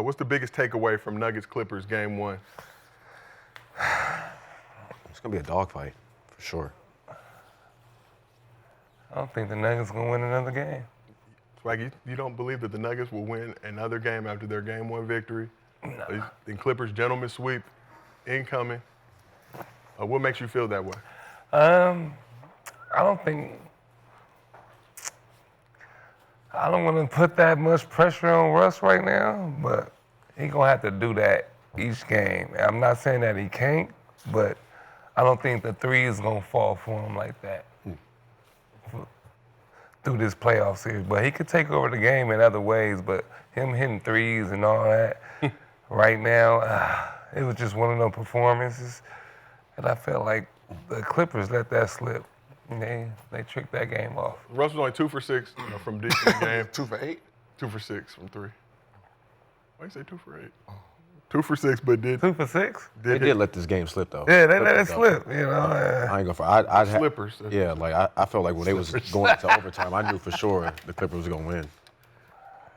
What's the biggest takeaway from Nuggets-Clippers game 1? It's going to be a dogfight, for sure. I don't think the Nuggets going to win another game. Swaggy, you don't believe that the Nuggets will win another game after their game 1 victory? No. The Clippers gentleman sweep incoming. What makes you feel that way? I don't want to put that much pressure on Russ right now, but he's going to have to do that each game. I'm not saying that he can't, but I don't think the three is going to fall for him like that through this playoff series. But he could take over the game in other ways, but him hitting threes and all that right now, it was just one of those performances. And I felt like the Clippers let that slip. They tricked that game off. Russ was only 2 for 6 from deep in the game. 2 for 8? 2 for 6 from 3. Why you say 2 for 8? 2 for 6, but did 2 for 6? They did let this game slip, though. Yeah, they let it slip, you know. I ain't gonna. Slippers. Yeah, like I felt like when they was going into overtime, I knew for sure the Clippers was gonna win.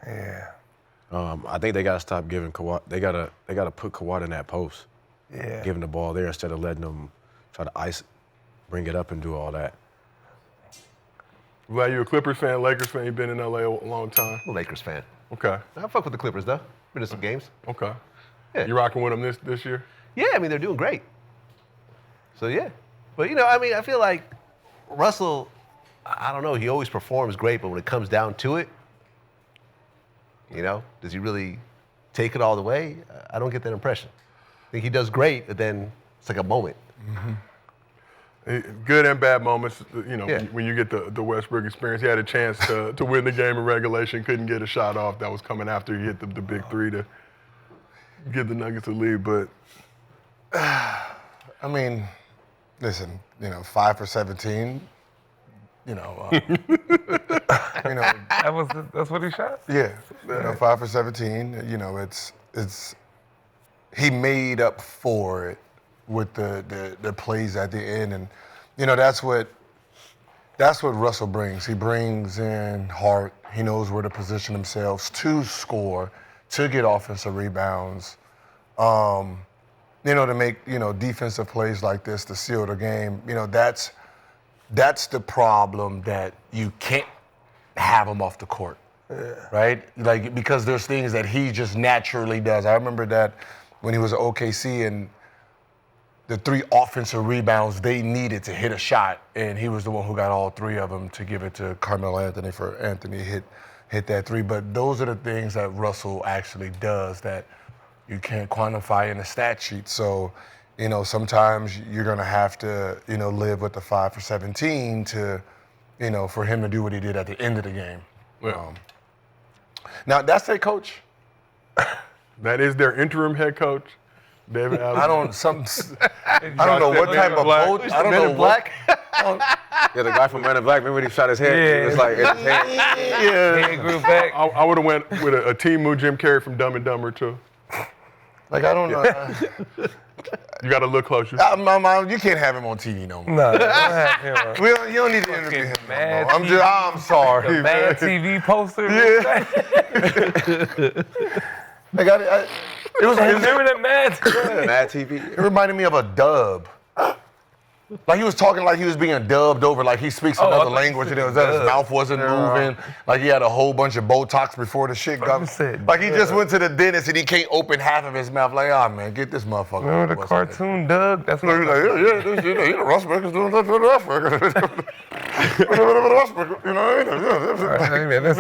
Yeah. I think they gotta stop giving Kawhi. They gotta put Kawhi in that post. Yeah. Giving the ball there instead of letting them try to bring it up and do all that. Vlad, you a Clippers fan, Lakers fan? You've been in LA a long time. I'm a Lakers fan. Okay. I fuck with the Clippers, though. Been to some games. Okay. Yeah. You rocking with them this year? Yeah, I mean, they're doing great. So, yeah. But, I feel like Russell, I don't know, he always performs great, but when it comes down to it, does he really take it all the way? I don't get that impression. I think he does great, but then it's like a moment. Mm-hmm. Good and bad moments, Yeah. when you get the Westbrook experience. He had a chance to win the game in regulation, couldn't get a shot off. That was coming after he hit the big three to give the Nuggets a lead. But I mean, listen, 5 for 17, That's what he shot? Yeah, 5 for 17. It's he made up for it with the plays at the end, and that's what Russell brings. He brings in heart. He knows where to position himself to score, to get offensive rebounds, to make defensive plays like this to seal the game. That's the problem, that you can't have him off the court, right? Like, because there's things that he just naturally does. I remember that when he was at OKC and the 3 offensive rebounds they needed to hit a shot, and he was the one who got all 3 of them to give it to Carmelo Anthony for Anthony hit that 3. But those are the things that Russell actually does that you can't quantify in a stat sheet. So, sometimes you're gonna have to, live with the 5 for 17 to, for him to do what he did at the end of the game. Yeah. Now that's their coach. that is their interim head coach, David Allen. I don't know what type of coach. I don't know Black. Yeah, the guy from Men in Black, remember when he shot his head? Yeah. It was like, in his hand. He grew back. I would have went with a Timu Jim Carrey from Dumb and Dumber too. Like, I don't know. You got to look closer. You can't have him on TV no more. No, don't have him. You don't need to interview him no Mad more. I'm sorry. The bad TV poster. Yeah. Like, it was Remember that Mad? Mad TV. It reminded me of a dub. Like, he was talking like he was being dubbed over, like he speaks another language, and his mouth wasn't moving. Like, he had a whole bunch of Botox before the shit got. Like, he just went to the dentist and he can't open half of his mouth. Like, man, get this motherfucker. Remember the cartoon Doug? That's what Russ Breaker's doing that to Russ Breaker. Man, this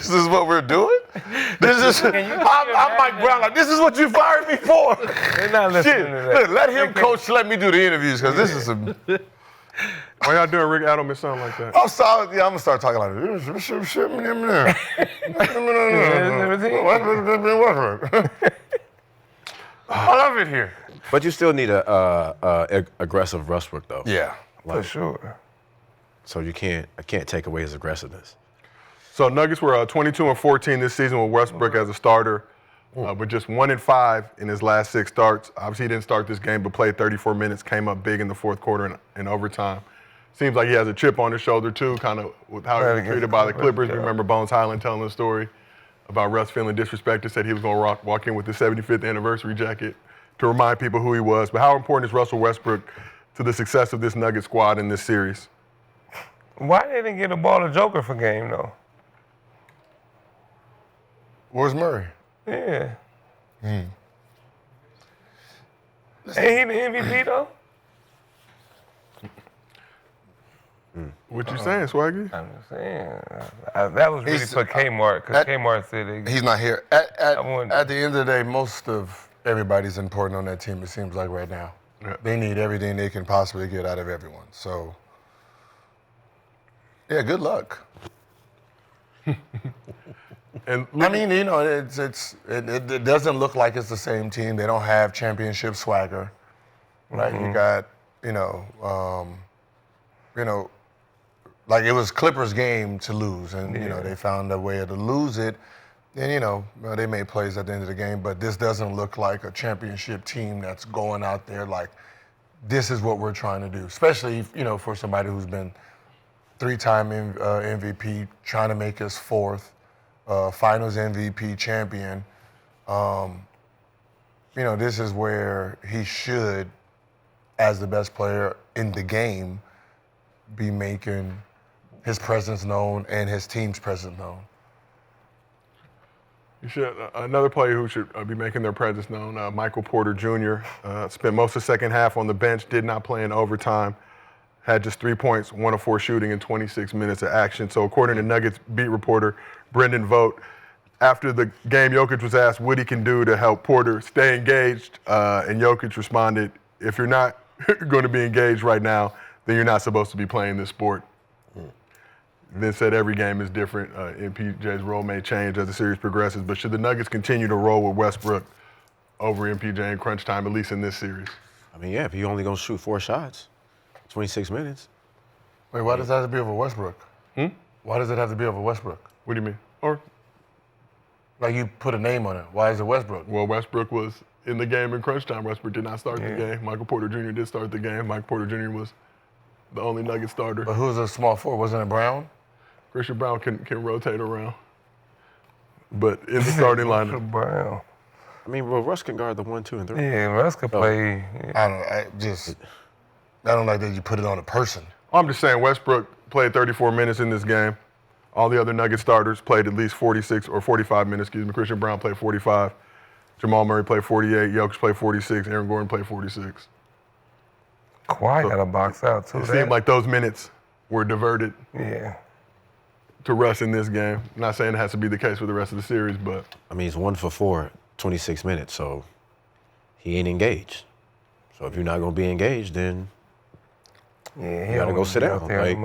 is what we're doing? I'm Mike Brown. Like, this is what you fired me for? They're not listening to that. Look, let him coach, let me do the interviews, because this is some. Why y'all doing Rick Adelman sound like that? I'm sorry. Yeah, I'm gonna start talking like this. I love it here. But you still need a aggressive Westbrook, though. Yeah, for sure. So I can't take away his aggressiveness. So Nuggets were 22-14 this season with Westbrook as a starter, but just 1-5 in his last 6 starts. Obviously, he didn't start this game, but played 34 minutes, came up big in the fourth quarter in overtime. Seems like he has a chip on his shoulder, too, kind of with how he was treated by the Clippers. Remember Bones Highland telling the story about Russ feeling disrespected, said he was going to walk in with the 75th anniversary jacket to remind people who he was. But how important is Russell Westbrook to the success of this Nuggets squad in this series? Why didn't they get a ball to Joker for game, though? Where's Murray? Yeah. Ain't he the MVP, though? What you saying, Swaggy? I'm just saying. That was really for Kmart, because Kmart said He's not here. At the end of the day, most of everybody's important on that team, it seems like right now. Yeah. They need everything they can possibly get out of everyone. So, yeah, good luck. And I mean, you know, it doesn't look like it's the same team. They don't have championship swagger, right? You got, like it was Clippers' game to lose, and you know they found a way to lose it. And they made plays at the end of the game, but this doesn't look like a championship team that's going out there like this is what we're trying to do. Especially for somebody who's been 3-time MVP, trying to make his 4th Finals MVP champion. This is where he should, as the best player in the game, be making his presence known and his team's presence known. You should. Another player who should be making their presence known, Michael Porter Jr. Spent most of the second half on the bench, did not play in overtime, had just 3 points, 1 of 4 shooting in 26 minutes of action. So according to Nuggets beat reporter Brendan Vogt, after the game, Jokic was asked what he can do to help Porter stay engaged, and Jokic responded, "If you're not going to be engaged right now, then you're not supposed to be playing this sport." Then said every game is different. MPJ's role may change as the series progresses, but should the Nuggets continue to roll with Westbrook over MPJ in crunch time, at least in this series? I mean, yeah, if you're only going to shoot 4 shots, 26 minutes. Wait, why does that have to be over Westbrook? Why does it have to be over Westbrook? What do you mean? Or, Like you put a name on it. Why is it Westbrook? well, Westbrook was in the game in crunch time. Westbrook did not start the game. Michael Porter Jr. did start the game. Michael Porter Jr. was the only Nugget starter. But who's a small forward? Wasn't it Brown? Christian Brown can rotate around. But in the starting lineup, Brown. I mean, well, Russ can guard the 1, 2, and 3. Yeah, Russ could play. I don't like that you put it on a person. I'm just saying Westbrook played 34 minutes in this game. All the other Nugget starters played at least 46 or 45 minutes, Christian Brown played 45. Jamal Murray played 48. Jokic played 46. Aaron Gordon played 46. Kawhi got a box out, too. It seemed like those minutes were diverted Yeah. to Russ in this game. I'm not saying it has to be the case for the rest of the series, but I mean, he's 1 for 4, 26 minutes, so he ain't engaged. So if you're not going to be engaged, then Yeah, you got to go sit down. Like,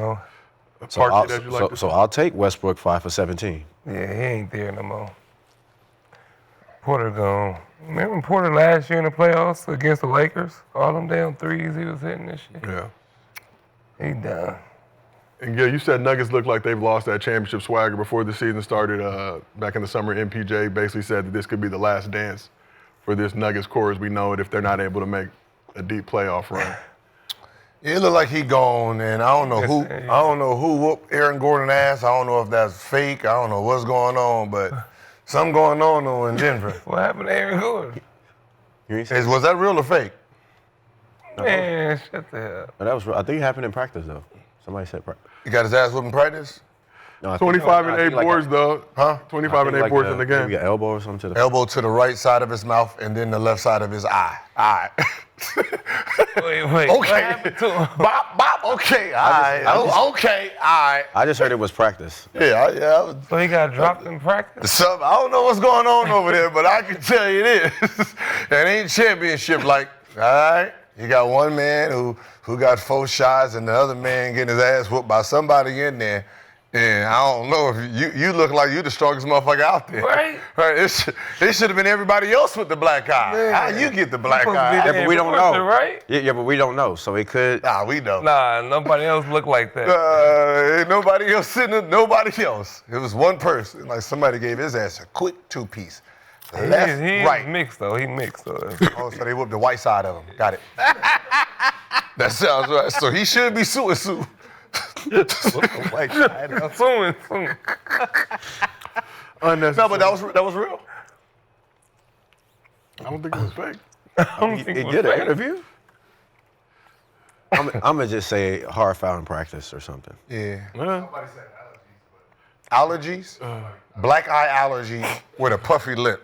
so, park I'll, it as you like to so I'll take Westbrook 5 for 17. Yeah, he ain't there no more. Porter gone. Remember Porter last year in the playoffs against the Lakers? All them damn threes he was hitting this year. yeah. He done. And Gil, you said Nuggets look like they've lost that championship swagger before the season started. Back in the summer, MPJ basically said that this could be the last dance for this Nuggets core as we know it if they're not able to make a deep playoff run. It looked like he gone, and I don't know who whooped Aaron Gordon ass. I don't know if that's fake. I don't know what's going on, but something going on though in Denver. What happened to Aaron Gordon? Was that real or fake? Man, shut the hell up. But that was, I think it happened in practice, though. Somebody said practice. He got his ass whooped in practice? No, I think- 25 and I 8 think like boards, though. Huh? 25 and 8 boards in the game. Maybe an elbow or something to the Elbow to the right side of his mouth and then the left side of his eye. All right. Wait. Okay. What happened to him? Bop, okay, all right. Okay, all right. I just heard it was practice. Yeah. So he got dropped in practice? I don't know what's going on over there, but I can tell you this. It ain't championship like, all right? You got one man who got 4 shots and the other man getting his ass whooped by somebody in there. And I don't know if you look like you the strongest motherfucker out there. Right. It should have been everybody else with the black eye. Man. How you get the black Supposed to be eye? there. Yeah, but we don't Reporter, know. right? Yeah, but we don't know. So it could. Nah, we know. Nah, nobody else looked like that. Ain't nobody else sitting. Nobody else. It was one person. Like somebody gave his ass a quick 2-piece. Left, He right. mixed though. He mixed though. Oh, so they whooped the white side of him. Got it. That sounds right. So he should be suing. White side. Soon. Unnecessary. No, but that was real. I don't think it was fake. I don't He think it was did an fake. interview. I'm gonna just say hard foul in practice or something. Yeah. Well, Allergies? Black eye allergies with a puffy lip.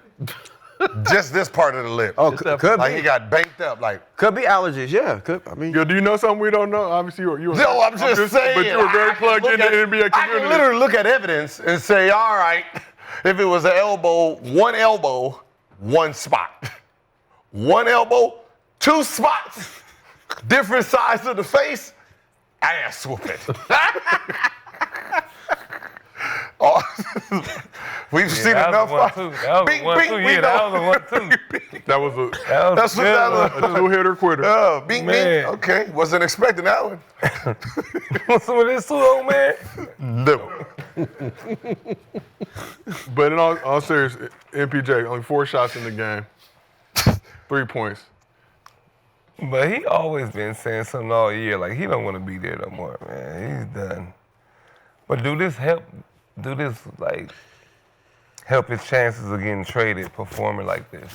Just this part of the lip. Oh, could Like he be. got banked up. Like, Could be allergies. Yeah, could. I mean, yo, do you know something we don't know? Obviously, you were. no, I'm just saying. But you were very I can plugged look into the at- NBA I can community. literally look at evidence and say, all right, if it was an elbow, one spot. One elbow, two spots. Different sides of the face, ass whooping. Oh, we've seen That enough. was one, too. That was Bing, one, bing, too. we Yeah, that know. was one, too. That was a That's what that was. two hitter quitter. Bing, bing. Man. Okay, wasn't expecting that one. Want some of this too, old man? No. But in all seriousness, MPJ only 4 shots in the game, 3 points. But he always been saying something all year, like he don't want to be there no more, man. He's done. But do this help his chances of getting traded, performing like this?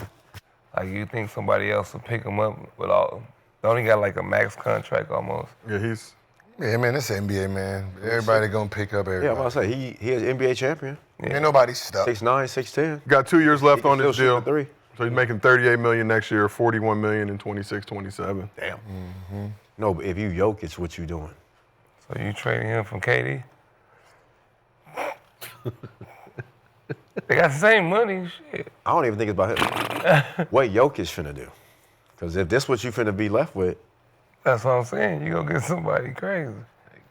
Like you think somebody else will pick him up with all? Don't he got like a max contract almost? Yeah, he's. Yeah, man, it's NBA, man. Everybody gonna pick up everybody. yeah, I'm about to say he is NBA champion. Ain't nobody stuck. 6'9", 6'10". Got 2 years left on Still his shooting deal. a three. So he's making $38 million next year, $41 million in 26, 27. Damn. No, but if you Jokic, what you doing? So you trading him from KD? They got the same money, shit. I don't even think it's about him. What Jokic finna do? Because if this what you finna be left with, That's what I'm saying. You go get somebody crazy.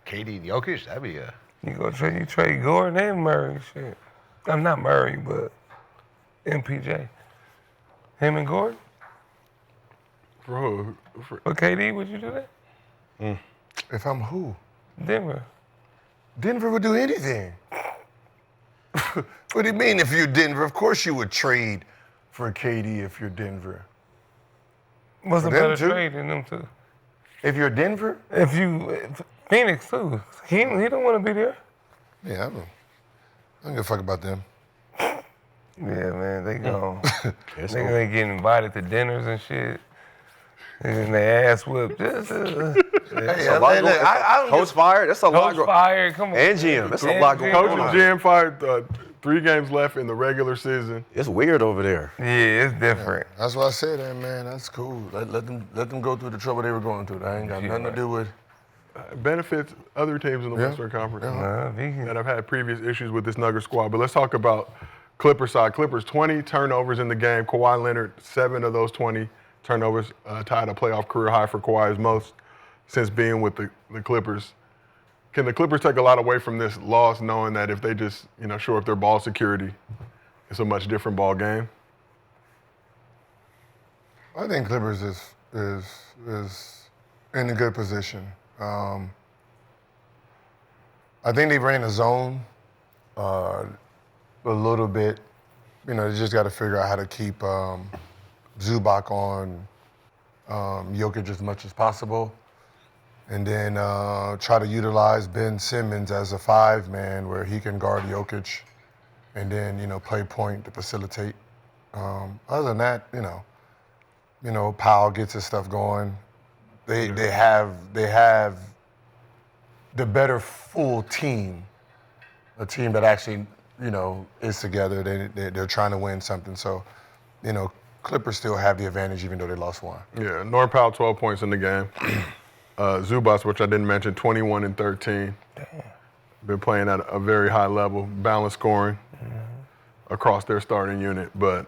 KD and Jokic, that'd be a. You trade Gordon and Murray, shit. I'm not Murray, but MPJ. Him and Gordon? Bro, For KD, would you do that? If I'm who? Denver. Denver would do anything. What do you mean if you're Denver? Of course you would trade for KD if you're Denver. What's a For them better too? trade than them two? If you're Denver? If Phoenix too. He don't want to be there. Yeah, I don't give a fuck about them. Yeah, man, they go. It's They over. gonna get invited to dinners and shit. And they ass whipped. Hey, a lot hey, look, going- I don't Coach fired. That's a lot. Coach fired. Come on. And GM. That's a And lot going Coach on. and GM fired 3 games left in the regular season. It's weird over there. Yeah, it's different. That's why I said that, man. That's cool. Let them go through the trouble they were going through. That ain't got nothing to do with. Benefits other teams in the Yeah. Western Conference He that have had previous issues with this Nugget squad. But let's talk about Clippers side. Clippers, 20 turnovers in the game. Kawhi Leonard, 7 of those 20 turnovers, tied a playoff career high for Kawhi's most since being with the Clippers. Can the Clippers take a lot away from this loss, knowing that if they just, shore up their ball security, it's a much different ball game? I think Clippers is in a good position. I think they ran a zone a little bit. They just got to figure out how to keep Zubac on Jokic as much as possible. And then try to utilize Ben Simmons as a 5-man where he can guard Jokic and then, play point to facilitate. Other than that, Powell gets his stuff going. They have the better full team, a team that actually, is together. They're trying to win something. So, Clippers still have the advantage even though they lost one. Yeah, Norm Powell, 12 points in the game. Zubac, which I didn't mention, 21 and 13. Damn. Been playing at a very high level, balanced scoring across their starting unit. But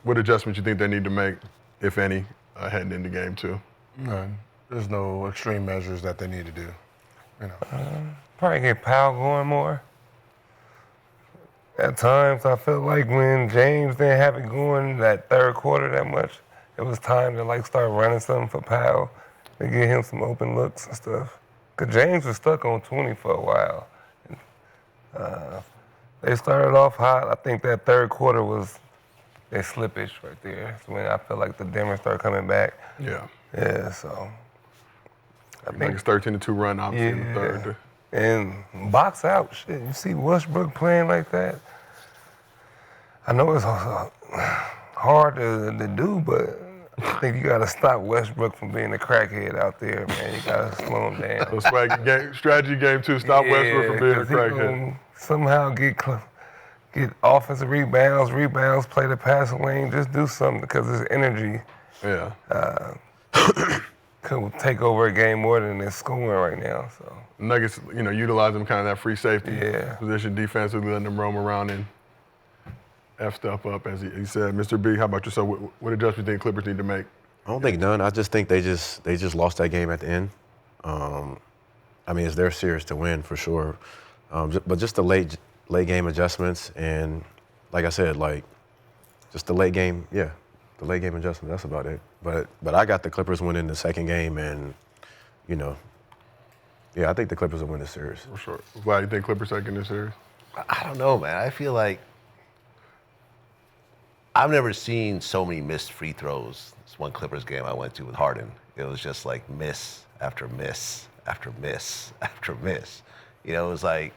what adjustments you think they need to make, if any, heading into game 2? None. There's no extreme measures that they need to do. Probably get Powell going more. At times, I felt like when James didn't have it going that third quarter that much, it was time to start running something for Powell to get him some open looks and stuff. Cause James was stuck on 20 for a while. They started off hot. I think that third quarter was their slippage right there. That's when I felt like the Denver started coming back. Yeah. Yeah, so I Like think it's 13-2 run, obviously, in the third. and box out, shit. You see Westbrook playing like that? I know it's hard to do, but I think you got to stop Westbrook from being a crackhead out there, man. You got to slow him down. So strategy game 2, stop Westbrook from being a 'cause he crackhead. gonna somehow get offensive rebounds, play the passing lane, just do something because his energy Yeah. could take over a game more than it's scoring right now. So Nuggets, utilize them kind of that free safety Yeah. position defensively, letting them roam around and F stuff up, as he said. Mr. B, how about yourself? What adjustments do you think Clippers need to make? I don't think none. I just think they just lost that game at the end. It's their series to win for sure. But just the late game adjustments and, like I said, just the late game adjustment. That's about it. But I got the Clippers winning the second game, and I think the Clippers will win the series. For sure. Why do you think Clippers taking this series? I don't know, man. I feel like I've never seen so many missed free throws. This one Clippers game I went to with Harden. It was just like miss after miss after miss after miss. It was like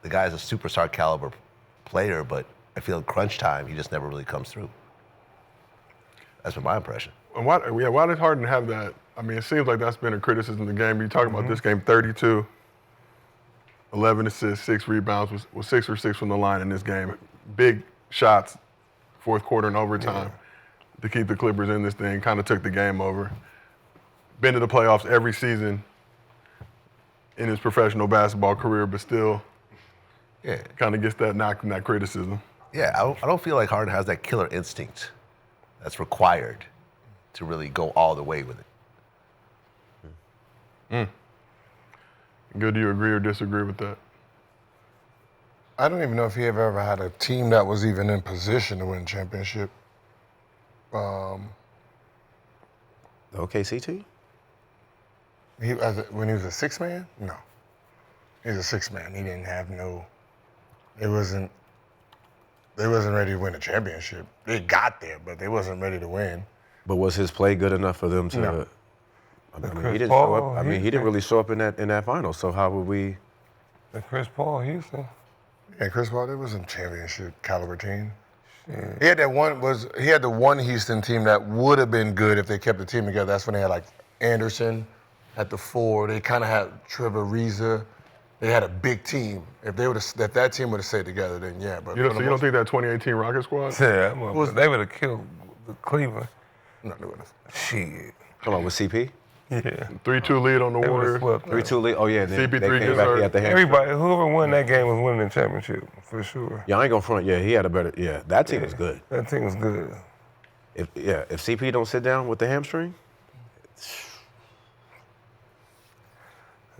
the guy's a superstar caliber player, but I feel in crunch time, he just never really comes through. That's been my impression. And why does Harden have that? It seems like that's been a criticism of the game. You talk about this game, 32, 11 assists, 6 rebounds, was 6 for 6 from the line in this game. Big shots, fourth quarter and overtime to keep the Clippers in this thing, kind of took the game over. Been to the playoffs every season in his professional basketball career, but still kind of gets that knock and that criticism. Yeah, I don't feel like Harden has that killer instinct that's required to really go all the way with it. Good, do you agree or disagree with that? I don't even know if he ever had a team that was even in position to win a championship. The OKC team? When he was a six man? No. He was a six man. He didn't have they wasn't ready to win a championship. They got there, but they wasn't ready to win. But was his play good enough for them to? No. He didn't show up. He didn't really show up in that final. So how would we? the Chris Paul Houston. Yeah, Chris Paul, it was a championship caliber team. He had the one Houston team that would have been good if they kept the team together. That's when they had like Anderson at the 4. They kind of had Trevor Ariza. They had a big team. If that team would have stayed together, then yeah. But You don't think that 2018 Rocket squad? Yeah, they would have killed the Cleveland. No, they wouldn't. Shit. Come on, with CP? Yeah. 3-2 lead on the They would Warriors. have swept. 3-2 lead. Oh yeah, they CP3 came gets back. hurt. He had the hand. Everybody, whoever won that game was winning the championship for sure. Yeah, I ain't gonna front. Yeah, he had a better. Yeah, that team was good. That team was good. If CP don't sit down with the hamstring,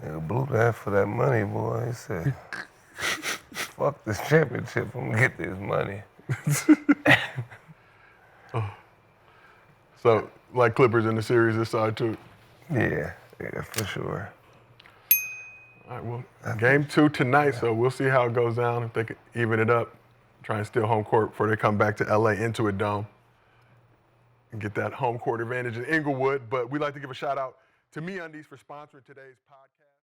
They blew that for that money, boy. He said, "Fuck this championship. I'm gonna get this money." So, like Clippers in the series this side too. Yeah, for sure. All right, well, game 2 tonight, so we'll see how it goes down. If they can even it up, try and steal home court before they come back to LA into a dome and get that home court advantage in Inglewood. But we'd like to give a shout out to MeUndies for sponsoring today's podcast.